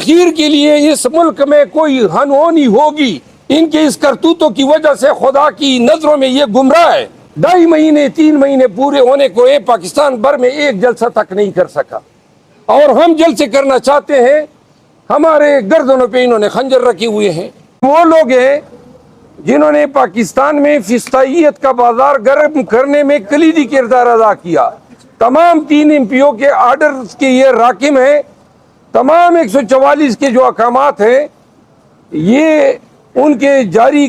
تاخیر کے لیے اس ملک میں کوئی ہنہونی ہوگی، ان کے اس کرتوتوں کی وجہ سے خدا کی نظروں میں یہ گمراہ ہے۔ 2.5 مہینے 3 مہینے پورے ہونے کو پاکستان بھر میں ایک جلسہ تک نہیں کر سکا، اور ہم جلسے کرنا چاہتے ہیں۔ ہمارے گردنوں پہ انہوں نے خنجر رکھے ہوئے ہیں۔ وہ لوگ ہیں جنہوں نے پاکستان میں فسطائیت کا بازار گرم کرنے میں کلیدی کردار ادا کیا۔ تمام 3 MP کے آرڈرز کے یہ راکم ہیں، تمام 144 کے جو احکامات ہیں یہ ان کے جاری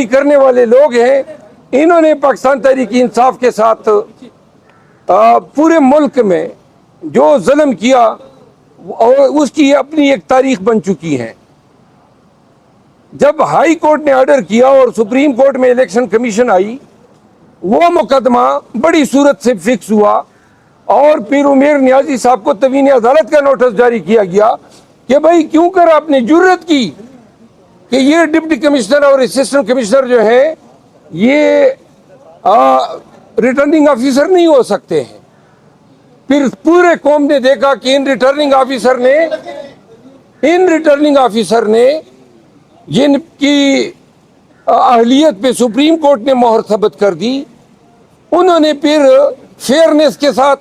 کرنے والے لوگ ہیں۔ انہوں نے پاکستان تحریک انصاف کے ساتھ پورے ملک میں جو ظلم کیا اور اس کی اپنی ایک تاریخ بن چکی ہے۔ جب ہائی کورٹ نے آرڈر کیا اور سپریم کورٹ میں الیکشن کمیشن آئی، وہ مقدمہ بڑی صورت سے فکس ہوا، اور پھر عمیر نیازی صاحب کو تبیین عدالت کا نوٹس جاری کیا گیا کہ بھائی کیوں کر آپ نے جرت کی کہ یہ ڈپٹی کمشنر اور اسسٹنٹ کمشنر جو ہیں یہ ریٹرننگ آفیسر نہیں ہو سکتے ہیں۔ پھر پورے قوم نے دیکھا کہ ان ریٹرننگ آفیسر نے جن کی اہلیت پہ سپریم کورٹ نے مہر ثبت کر دی، انہوں نے پھر فیئرنیس کے ساتھ،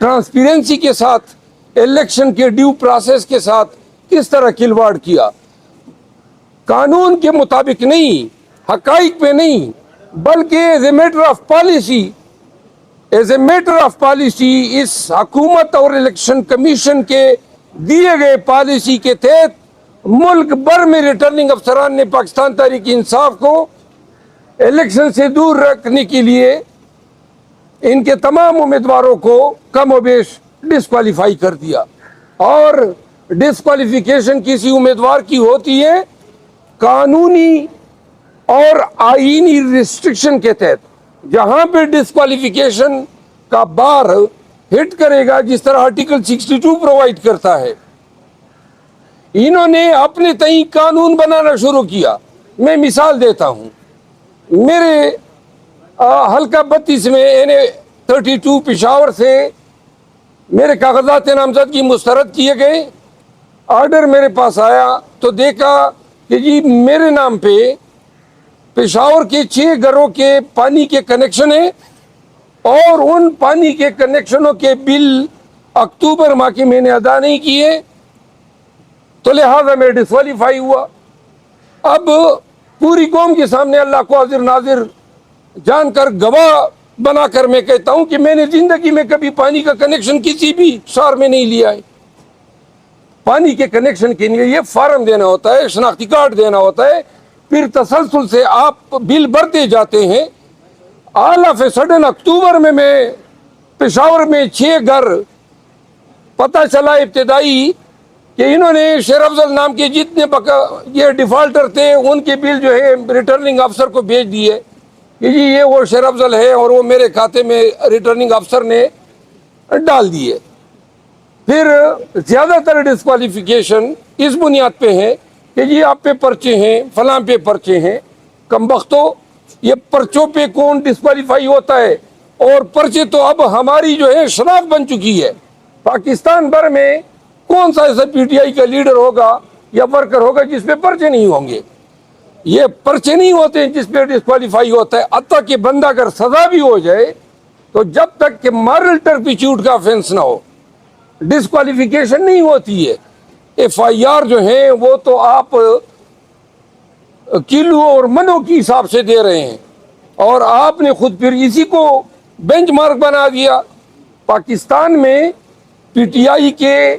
ٹرانسپیرنسی کے ساتھ، الیکشن کے ڈیو پروسیس کے ساتھ کس طرح کھلواڑ کیا۔ قانون کے مطابق نہیں، حقائق پہ نہیں، بلکہ as a matter of policy اس حکومت اور الیکشن کمیشن کے دیے گئے پالیسی کے تحت ملک بھر میں ریٹرننگ افسران نے پاکستان تحریک انصاف کو الیکشن سے دور رکھنے کے لیے ان کے تمام امیدواروں کو کم و بیش ڈسکوالیفائی کر دیا۔ اور ڈسکوالیفیکیشن کسی امیدوار کی ہوتی ہے قانونی اور آئینی ریسٹرکشن کے تحت، جہاں پہ ڈسکوالیفیکیشن کا بار ہٹ کرے گا، جس طرح آرٹیکل 62 پرووائڈ کرتا ہے۔ انہوں نے اپنے تئیں قانون بنانا شروع کیا۔ میں مثال دیتا ہوں، میرے حلقہ 32 میں NA32 پشاور سے میرے کاغذات نامزدگی مسترد کیے گئے۔ آرڈر میرے پاس آیا تو دیکھا کہ جی میرے نام پہ پشاور کے 6 گھروں کے پانی کے کنیکشن ہیں، اور ان پانی کے کنیکشنوں کے بل اکتوبر ماہ کے میں نے ادا نہیں کیے، تو لہذا میں ڈسکوالیفائی ہوا۔ اب پوری قوم کے سامنے اللہ کو حاضر ناظر جان کر، گواہ بنا کر میں کہتا ہوں کہ میں نے زندگی میں کبھی پانی کا کنیکشن کسی بھی شہر میں نہیں لیا ہے۔ پانی کے کنیکشن کے لیے یہ فارم دینا ہوتا ہے، شناختی کارڈ دینا ہوتا ہے، پھر تسلسل سے آپ بل بھرتے جاتے ہیں۔ آل آف اے سڈن اکتوبر میں پشاور میں 6 گھر پتہ چلا ابتدائی کہ انہوں نے شیر افضل نام کے جتنے یہ ڈیفالٹر تھے ان کے بل جو ہے ریٹرننگ افسر کو بھیج دیے کہ جی یہ وہ شیر افضل ہے، اور وہ میرے کھاتے میں ریٹرننگ افسر نے ڈال دیے۔ پھر زیادہ تر ڈسکوالیفیکیشن اس بنیاد پہ ہے کہ جی آپ پہ پرچے ہیں، فلاں پہ پرچے ہیں۔ کم بختو، یہ پرچوں پہ کون ڈسکوالیفائی ہوتا ہے؟ اور پرچے تو اب ہماری جو ہے شناخت بن چکی ہے۔ پاکستان بھر میں کون سا ایسا PTI کا لیڈر ہوگا یا ورکر ہوگا جس پہ پرچے نہیں ہوں گے؟ یہ پرچے نہیں ہوتے ہیں جس پہ ڈسکوالیفائی ہوتا ہے۔ حتیٰ کہ بندہ اگر سزا بھی ہو جائے تو جب تک کہ مارل ٹرپیچیوڈ کا آفینس نہ ہو، ڈسکوالیفیکیشن نہیں ہوتی ہے۔ FIR جو ہیں وہ تو آپ کلو اور منوں کی حساب سے دے رہے ہیں، اور آپ نے خود پھر اسی کو بینچ مارک بنا دیا۔ پاکستان میں PTI کے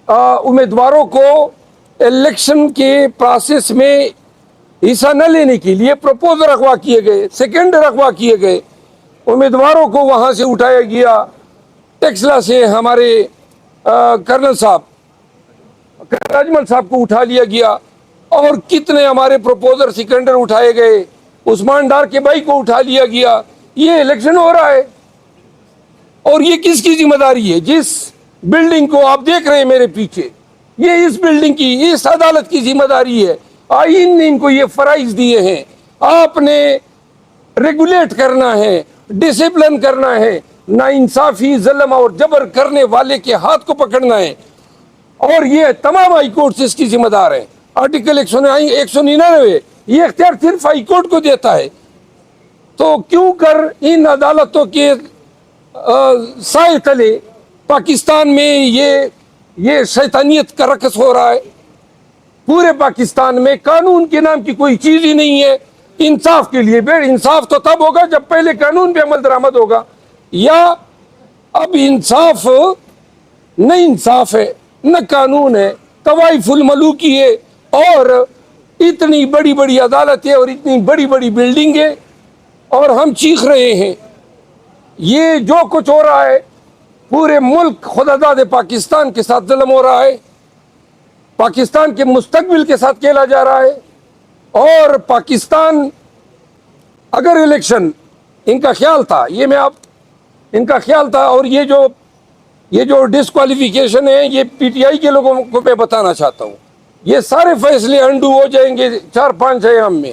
امیدواروں کو الیکشن کے پروسیس میں حصہ نہ لینے کے لیے پروپوزل اغوا کیے گئے، سیکنڈر اغوا کیے گئے، امیدواروں کو وہاں سے اٹھایا گیا۔ ٹیکسلا سے ہمارے کرنل صاحب اجمل صاحب کو اٹھا لیا گیا، اور کتنے ہمارے پروپوزر سیکنڈر اٹھائے گئے، عثمان ڈار کے بھائی کو اٹھا لیا گیا۔ یہ الیکشن ہو رہا ہے، اور یہ کس کی ذمہ داری ہے؟ جس بلڈنگ کو آپ دیکھ رہے ہیں میرے پیچھے، یہ اس بلڈنگ کی، اس عدالت کی ذمہ داری ہے۔ آئین نے ان کو یہ فرائض دیے ہیں، آپ نے ریگولیٹ کرنا ہے، ڈسپلن کرنا ہے، نا انصافی، ظلم اور جبر کرنے والے کے ہاتھ کو پکڑنا ہے۔ اور یہ تمام ہائی کورٹ اس کی ذمہ دار ہیں. آرٹیکل 199 یہ اختیار صرف ہائی کورٹ کو دیتا ہے. تو کیوں کر ان عدالتوں کے سائے تلے پاکستان میں یہ شیطانیت کا رقص ہو رہا ہے؟ پورے پاکستان میں قانون کے نام کی کوئی چیز ہی نہیں ہے. انصاف کے لیے انصاف تو تب ہوگا جب پہلے قانون پہ عمل درآمد ہوگا. یا اب انصاف نہ انصاف ہے نہ قانون ہے، طوائف الملوکی ہے، اور اتنی بڑی بڑی عدالتیں اور اتنی بڑی بڑی بلڈنگیں، اور ہم چیخ رہے ہیں. یہ جو کچھ ہو رہا ہے پورے ملک خداداد پاکستان کے ساتھ ظلم ہو رہا ہے، پاکستان کے مستقبل کے ساتھ کھیلا جا رہا ہے. اور پاکستان اگر الیکشن ان کا خیال تھا، یہ میں ان کا خیال تھا، اور یہ جو ڈسکوالیفیکیشن ہے یہ پی ٹی آئی کے لوگوں کو میں بتانا چاہتا ہوں، یہ سارے فیصلے انڈو ہو جائیں گے 4-5 ایام میں.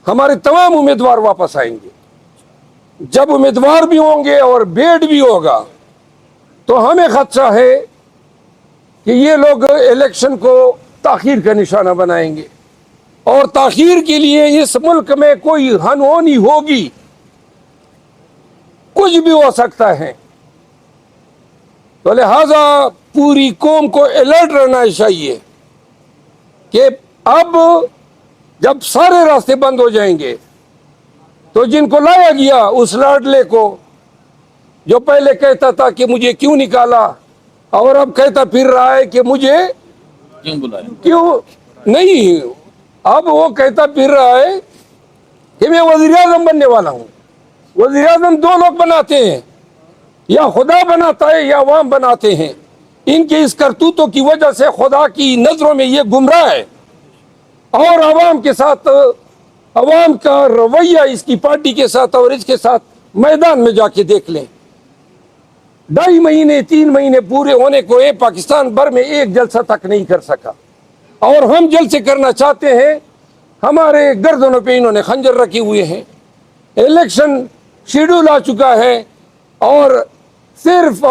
ہمارے تمام امیدوار واپس آئیں گے. جب امیدوار بھی ہوں گے اور بیڈ بھی ہوگا تو ہمیں خدشہ ہے کہ یہ لوگ الیکشن کو تاخیر کا نشانہ بنائیں گے، اور تاخیر کے لیے اس ملک میں کوئی ہنہونی ہوگی، کچھ بھی ہو سکتا ہے. تو لہذا پوری قوم کو الرٹ رہنا چاہیے کہ اب جب سارے راستے بند ہو جائیں گے تو جن کو لایا گیا اس لاڈلے کو، جو پہلے کہتا تھا کہ مجھے کیوں نکالا، اور اب کہتا پھر رہا ہے کہ مجھے کیوں نہیں، اب وہ کہتا پھر رہا ہے کہ میں وزیر اعظم بننے والا ہوں. وزیر اعظم 2 لوگ بناتے ہیں، یا خدا بناتا ہے یا عوام بناتے ہیں. ان کے اس کرتوتوں کی وجہ سے خدا کی نظروں میں یہ گمراہ ہے، اور عوام کے ساتھ، عوام کا رویہ اس کی پارٹی کے ساتھ اور اس کے ساتھ میدان میں جا کے دیکھ لیں. 2.5 مہینے 3 مہینے پورے ہونے کو پاکستان بھر میں ایک جلسہ تک نہیں کر سکا، اور ہم جلسے کرنا چاہتے ہیں. ہمارے گردنوں پہ انہوں نے خنجر رکھے ہوئے ہیں. الیکشن شیڈول آ چکا ہے، اور صرف